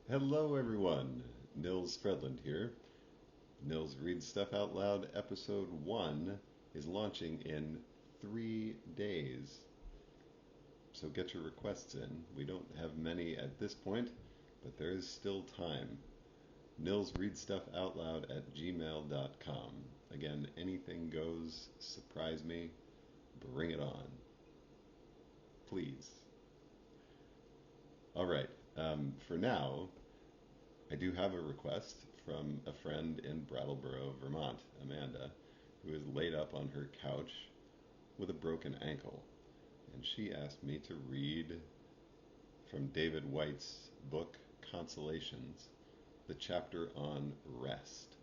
Hello, everyone. Nils here. Nils Reads Stuff Out Loud episode 1 is launching in 3 days. So get your requests in. We don't have many at this point, but there is still time. nilsreadsstuffoutloud at gmail.com. Again, anything goes. Surprise me. Bring it on. Please. All right. For now, I do have a request from a friend in Brattleboro, Vermont, Amanda, who is laid up on her couch with a broken ankle. And she asked me to read from David Whyte's book, Consolations, the chapter on rest.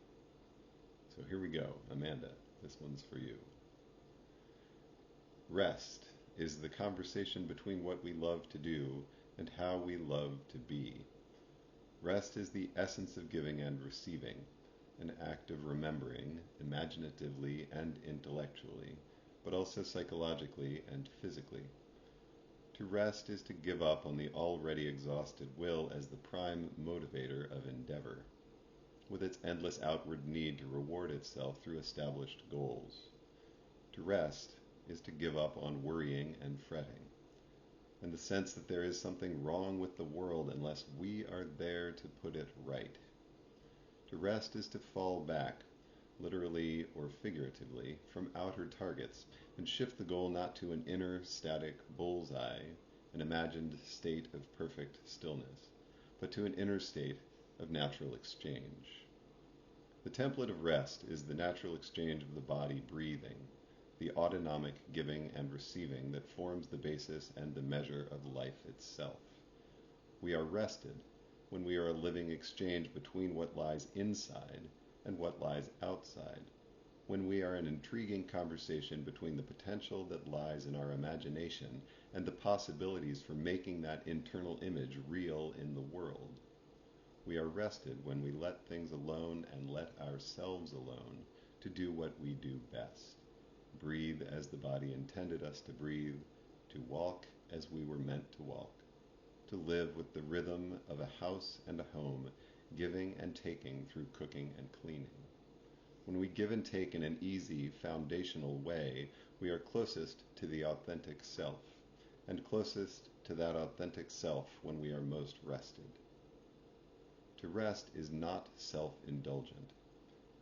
So here we go. Amanda, this one's for you. Rest is the conversation between what we love to do and how we love to be. Rest is the essence of giving and receiving, an act of remembering, imaginatively and intellectually, but also psychologically and physically. To rest is to give up on the already exhausted will as the prime motivator of endeavor, with its endless outward need to reward itself through established goals. To rest is to give up on worrying and fretting, and the sense that there is something wrong with the world unless we are there to put it right. To rest is to fall back, literally or figuratively, from outer targets and shift the goal not to an inner static bullseye, an imagined state of perfect stillness, but to an inner state of natural exchange. The template of rest is the natural exchange of the body breathing, the autonomic giving and receiving that forms the basis and the measure of life itself. We are rested when we are a living exchange between what lies inside and what lies outside, when we are an intriguing conversation between the potential that lies in our imagination and the possibilities for making that internal image real in the world. We are rested when we let things alone and let ourselves alone to do what we do best. Breathe as the body intended us to breathe, to walk as we were meant to walk, to live with the rhythm of a house and a home, giving and taking through cooking and cleaning. When we give and take in an easy, foundational way, we are closest to the authentic self, and closest to that authentic self when we are most rested. To rest is not self-indulgent.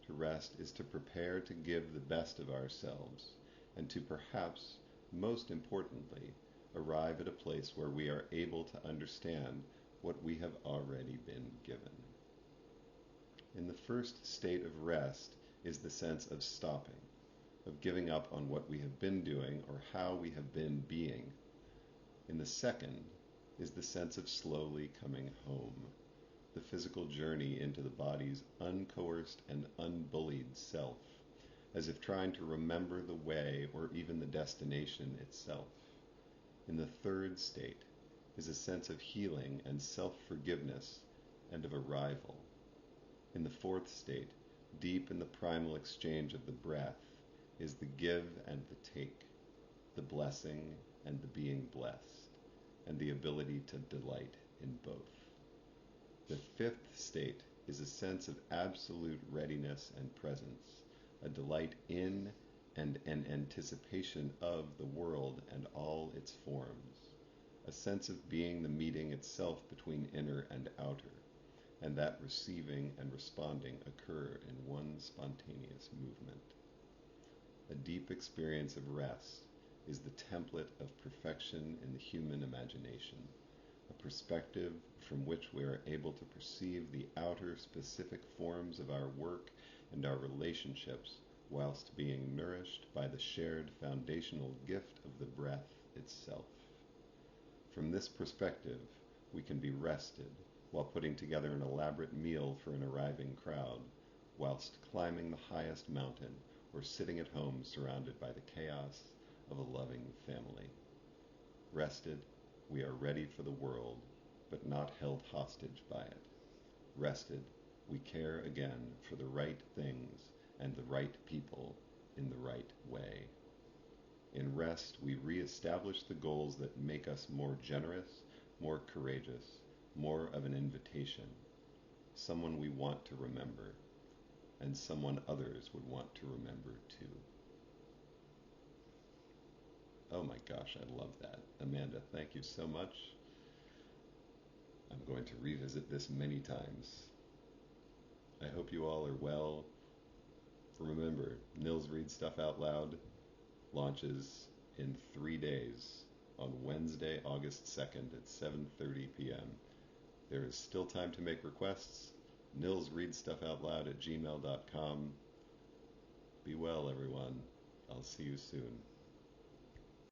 To rest is to prepare to give the best of ourselves, and to perhaps, most importantly, arrive at a place where we are able to understand what we have already been given. In the first state of rest is the sense of stopping, of giving up on what we have been doing or how we have been being. In the second is the sense of slowly coming home, the physical journey into the body's uncoerced and unbullied self, as if trying to remember the way or even the destination itself. In the third state is a sense of healing and self-forgiveness and of arrival. In the fourth state, deep in the primal exchange of the breath, is the give and the take, the blessing and the being blessed, and the ability to delight in both. The fifth state is a sense of absolute readiness and presence, a delight in and an anticipation of the world and all its forms, a sense of being the meeting itself between inner and outer, and that receiving and responding occur in one spontaneous movement. A deep experience of rest is the template of perfection in the human imagination, a perspective from which we are able to perceive the outer specific forms of our work and our relationships whilst being nourished by the shared foundational gift of the breath itself. From this perspective, we can be rested while putting together an elaborate meal for an arriving crowd, whilst climbing the highest mountain or sitting at home surrounded by the chaos of a loving family. Rested, we are ready for the world, but not held hostage by it. Rested, we care again for the right things and the right people in the right way. In rest, we re-establish the goals that make us more generous, more courageous, more of an invitation, someone we want to remember, and someone others would want to remember too. Oh my gosh, I love that. Amanda, thank you so much. I'm going to revisit this many times. I hope you all are well. Remember, Nils Reads Stuff Out Loud launches in 3 days on Wednesday, August 2nd at 7:30 p.m. There is still time to make requests. nilsreadsstuffoutloud@gmail.com. Be well, everyone. I'll see you soon.